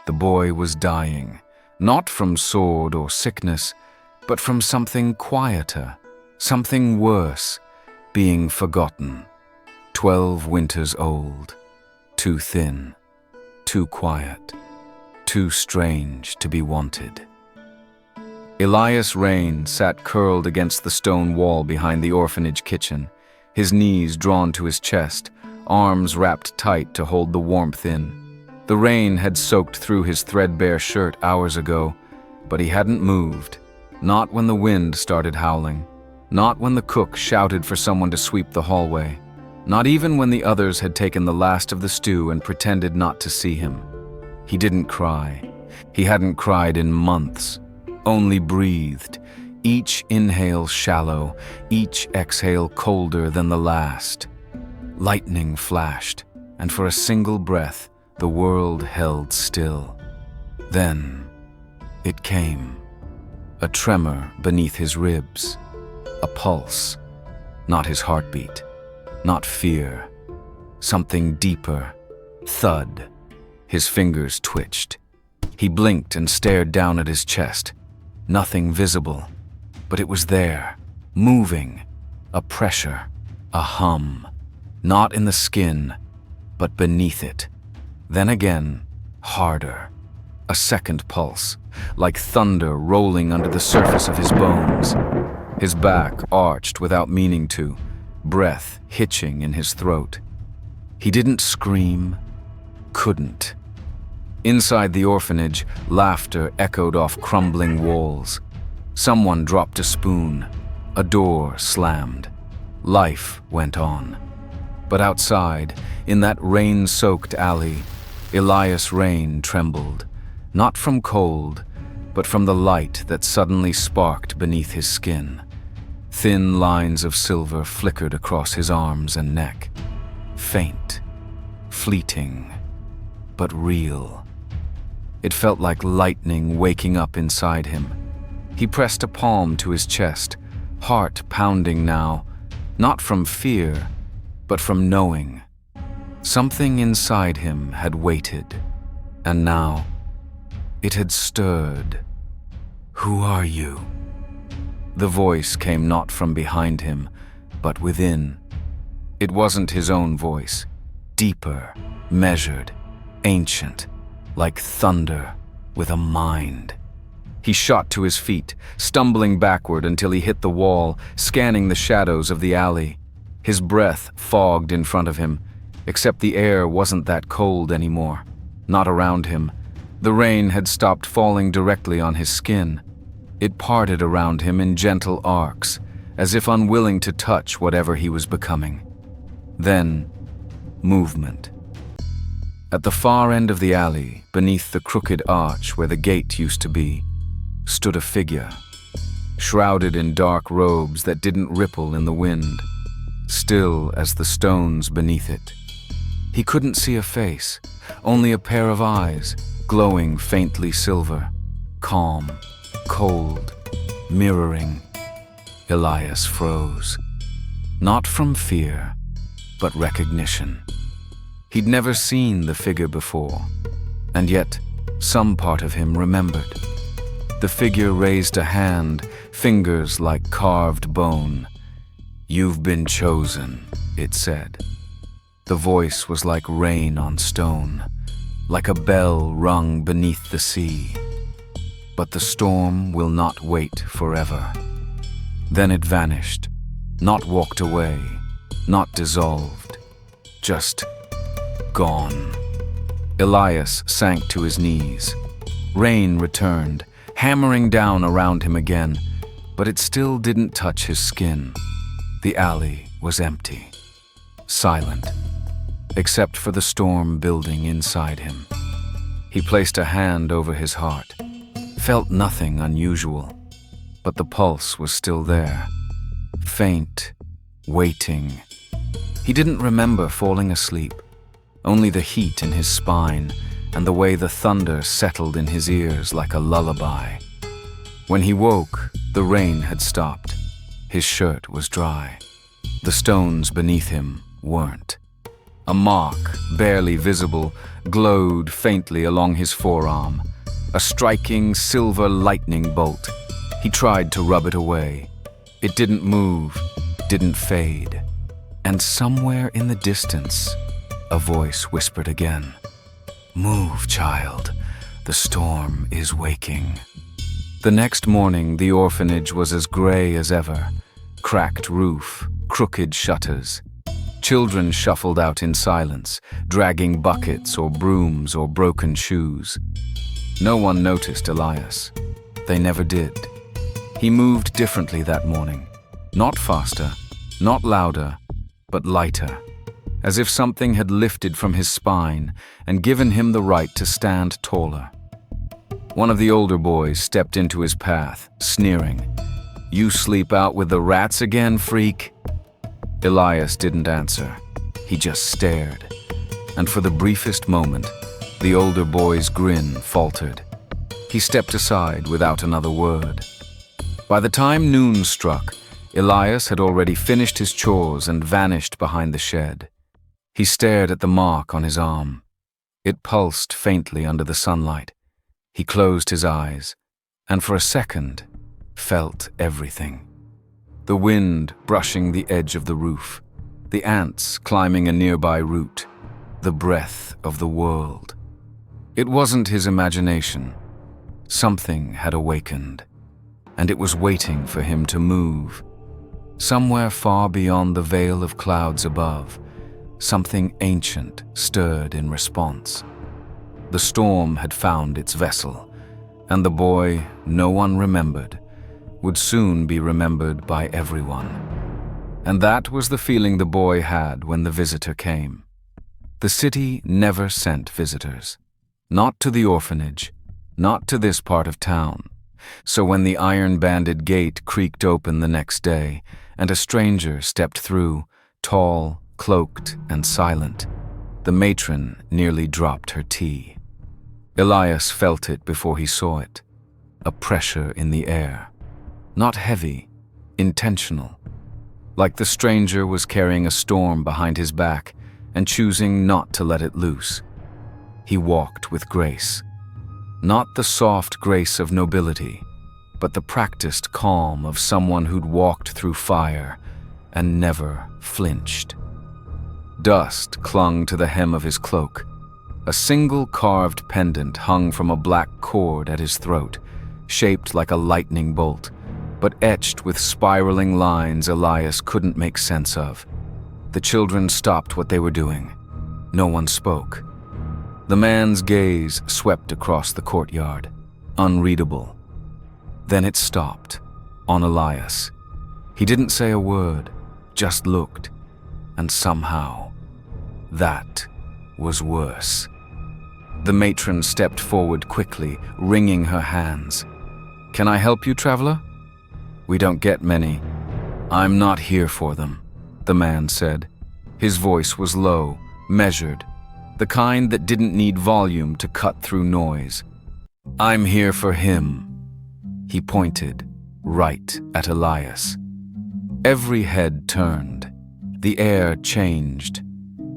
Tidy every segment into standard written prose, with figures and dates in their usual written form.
The boy was dying, not from sword or sickness, but from something quieter, something worse, being forgotten. 12 winters old, too thin, too quiet, too strange to be wanted. Elias Reign sat curled against the stone wall behind the orphanage kitchen, his knees drawn to his chest, arms wrapped tight to hold the warmth in. The rain had soaked through his threadbare shirt hours ago, but he hadn't moved, not when the wind started howling, not when the cook shouted for someone to sweep the hallway, not even when the others had taken the last of the stew and pretended not to see him. He didn't cry. He hadn't cried in months, only breathed, each inhale shallow, each exhale colder than the last. Lightning flashed, and for a single breath, the world held still. Then, it came. A tremor beneath his ribs. A pulse. Not his heartbeat. Not fear. Something deeper. Thud. His fingers twitched. He blinked and stared down at his chest. Nothing visible. But it was there. Moving. A pressure. A hum. Not in the skin, but beneath it. Then again, harder. A second pulse, like thunder rolling under the surface of his bones. His back arched without meaning to, breath hitching in his throat. He didn't scream, couldn't. Inside the orphanage, laughter echoed off crumbling walls. Someone dropped a spoon. A door slammed. Life went on. But outside, in that rain-soaked alley, Elias Reign trembled, not from cold, but from the light that suddenly sparked beneath his skin. Thin lines of silver flickered across his arms and neck. Faint, fleeting, but real. It felt like lightning waking up inside him. He pressed a palm to his chest, heart pounding now, not from fear, but from knowing. Something inside him had waited, and now it had stirred. "Who are you?" The voice came not from behind him, but within. It wasn't his own voice, deeper, measured, ancient, like thunder with a mind. He shot to his feet, stumbling backward until he hit the wall, scanning the shadows of the alley. His breath fogged in front of him, except the air wasn't that cold anymore, not around him. The rain had stopped falling directly on his skin. It parted around him in gentle arcs, as if unwilling to touch whatever he was becoming. Then, movement. At the far end of the alley, beneath the crooked arch where the gate used to be, stood a figure, shrouded in dark robes that didn't ripple in the wind, still as the stones beneath it. He couldn't see a face, only a pair of eyes, glowing faintly silver, calm, cold, mirroring. Elias froze. Not from fear, but recognition. He'd never seen the figure before, and yet some part of him remembered. The figure raised a hand, fingers like carved bone. "You've been chosen," it said. The voice was like rain on stone, like a bell rung beneath the sea. But the storm will not wait forever. Then it vanished, not walked away, not dissolved, just gone. Elias sank to his knees. Rain returned, hammering down around him again, but it still didn't touch his skin. The alley was empty, silent, except for the storm building inside him. He placed a hand over his heart, felt nothing unusual, but the pulse was still there, faint, waiting. He didn't remember falling asleep, only the heat in his spine and the way the thunder settled in his ears like a lullaby. When he woke, the rain had stopped. His shirt was dry. The stones beneath him weren't. A mark, barely visible, glowed faintly along his forearm. A striking silver lightning bolt. He tried to rub it away. It didn't move, didn't fade. And somewhere in the distance, a voice whispered again. "Move, child. The storm is waking." The next morning, the orphanage was as gray as ever. Cracked roof, crooked shutters. Children shuffled out in silence, dragging buckets or brooms or broken shoes. No one noticed Elias. They never did. He moved differently that morning. Not faster, not louder, but lighter. As if something had lifted from his spine and given him the right to stand taller. One of the older boys stepped into his path, sneering. "You sleep out with the rats again, freak?" Elias didn't answer. He just stared. And for the briefest moment, the older boy's grin faltered. He stepped aside without another word. By the time noon struck, Elias had already finished his chores and vanished behind the shed. He stared at the mark on his arm. It pulsed faintly under the sunlight. He closed his eyes, and for a second, felt everything. The wind brushing the edge of the roof, the ants climbing a nearby root, the breath of the world. It wasn't his imagination. Something had awakened, and it was waiting for him to move. Somewhere far beyond the veil of clouds above, something ancient stirred in response. The storm had found its vessel, and the boy no one remembered would soon be remembered by everyone. And that was the feeling the boy had when the visitor came. The city never sent visitors. Not to the orphanage, not to this part of town. So when the iron-banded gate creaked open the next day, and a stranger stepped through, tall, cloaked, and silent, the matron nearly dropped her tea. Elias felt it before he saw it. A pressure in the air. Not heavy, intentional. Like the stranger was carrying a storm behind his back and choosing not to let it loose. He walked with grace. Not the soft grace of nobility, but the practiced calm of someone who'd walked through fire and never flinched. Dust clung to the hem of his cloak. A single carved pendant hung from a black cord at his throat, shaped like a lightning bolt, but etched with spiraling lines Elias couldn't make sense of. The children stopped what they were doing. No one spoke. The man's gaze swept across the courtyard, unreadable. Then it stopped, on Elias. He didn't say a word, just looked. And somehow, that was worse. The matron stepped forward quickly, wringing her hands. "Can I help you, traveler?" "We don't get many. I'm not here for them," the man said. His voice was low, measured, the kind that didn't need volume to cut through noise. "I'm here for him." He pointed, right at Elias. Every head turned. The air changed.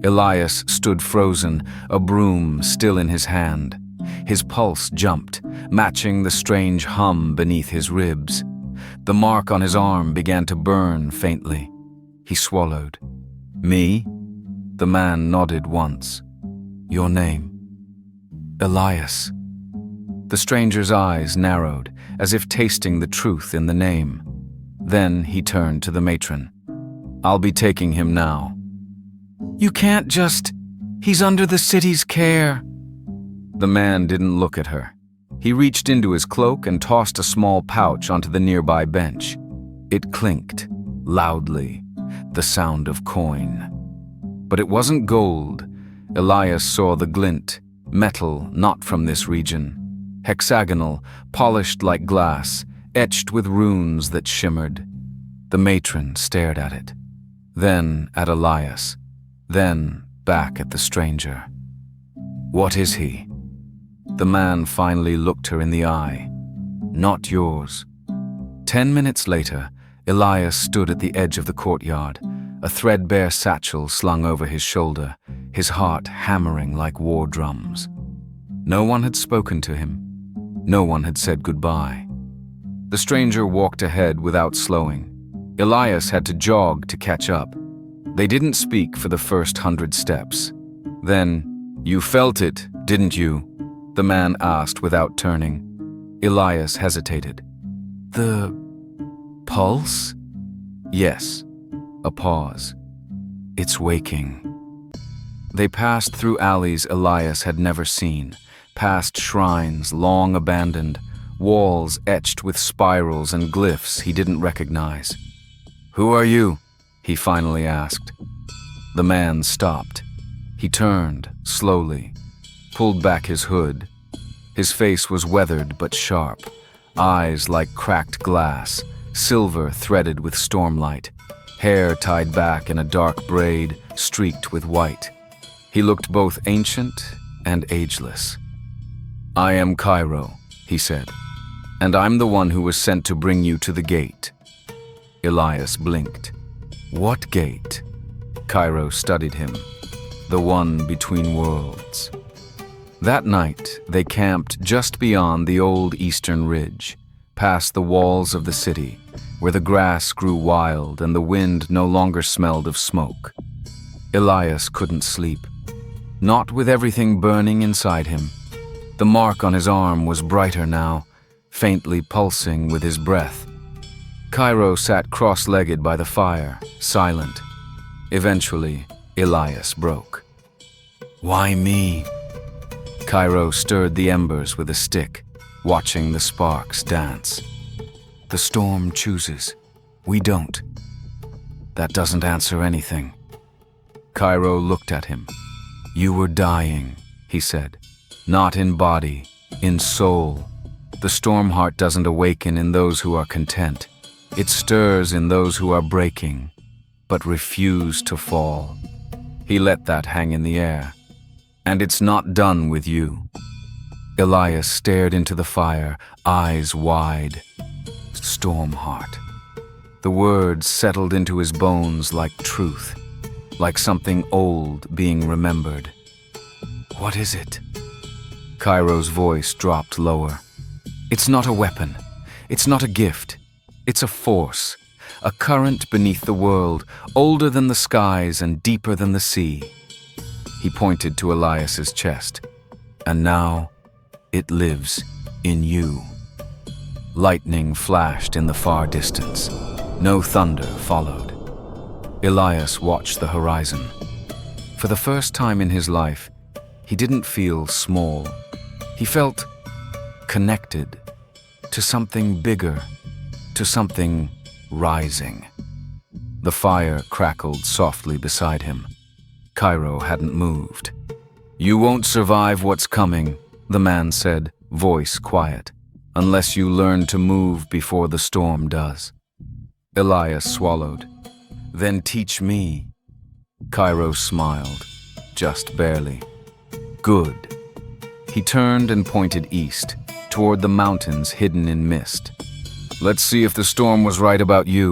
Elias stood frozen, a broom still in his hand. His pulse jumped, matching the strange hum beneath his ribs. The mark on his arm began to burn faintly. He swallowed. "Me?" The man nodded once. "Your name?" "Elias." The stranger's eyes narrowed, as if tasting the truth in the name. Then he turned to the matron. "I'll be taking him now." "You can't just... He's under the city's care." The man didn't look at her. He reached into his cloak and tossed a small pouch onto the nearby bench. It clinked, loudly, the sound of coin. But it wasn't gold. Elias saw the glint, metal not from this region. Hexagonal, polished like glass, etched with runes that shimmered. The matron stared at it. Then at Elias. Then back at the stranger. "What is he?" The man finally looked her in the eye. "Not yours." 10 minutes later, Elias stood at the edge of the courtyard, a threadbare satchel slung over his shoulder, his heart hammering like war drums. No one had spoken to him. No one had said goodbye. The stranger walked ahead without slowing. Elias had to jog to catch up. They didn't speak for the first 100 steps. Then, "You felt it, didn't you?" the man asked without turning. Elias hesitated. "The pulse?" "Yes." A pause. "It's waking." They passed through alleys Elias had never seen, past shrines long abandoned, walls etched with spirals and glyphs he didn't recognize. "Who are you?" he finally asked. The man stopped. He turned, slowly, pulled back his hood. His face was weathered but sharp, eyes like cracked glass, silver threaded with stormlight, hair tied back in a dark braid streaked with white. He looked both ancient and ageless. "I am Cairo," he said, "and I'm the one who was sent to bring you to the gate." Elias blinked. "What gate?" Cairo studied him. "The one between worlds." That night, they camped just beyond the old eastern ridge, past the walls of the city, where the grass grew wild and the wind no longer smelled of smoke. Elias couldn't sleep, not with everything burning inside him. The mark on his arm was brighter now, faintly pulsing with his breath. Cairo sat cross-legged by the fire, silent. Eventually, Elias broke. "Why me?" Cairo stirred the embers with a stick, watching the sparks dance. "The storm chooses. We don't." "That doesn't answer anything." Cairo looked at him. "You were dying," he said. "Not in body, in soul. The storm heart doesn't awaken in those who are content. It stirs in those who are breaking, but refuse to fall." He let that hang in the air. "And it's not done with you." Elias stared into the fire, eyes wide. Storm heart. The words settled into his bones like truth, like something old being remembered. "What is it?" Cairo's voice dropped lower. "It's not a weapon. It's not a gift. It's a force, a current beneath the world, older than the skies and deeper than the sea." He pointed to Elias's chest. "And now, it lives in you." Lightning flashed in the far distance. No thunder followed. Elias watched the horizon. For the first time in his life, he didn't feel small. He felt connected to something bigger, to something rising. The fire crackled softly beside him. Cairo hadn't moved. "You won't survive what's coming," the man said, voice quiet, "unless you learn to move before the storm does." Elias swallowed. "Then teach me." Cairo smiled, just barely. "Good." He turned and pointed east, toward the mountains hidden in mist. "Let's see if the storm was right about you."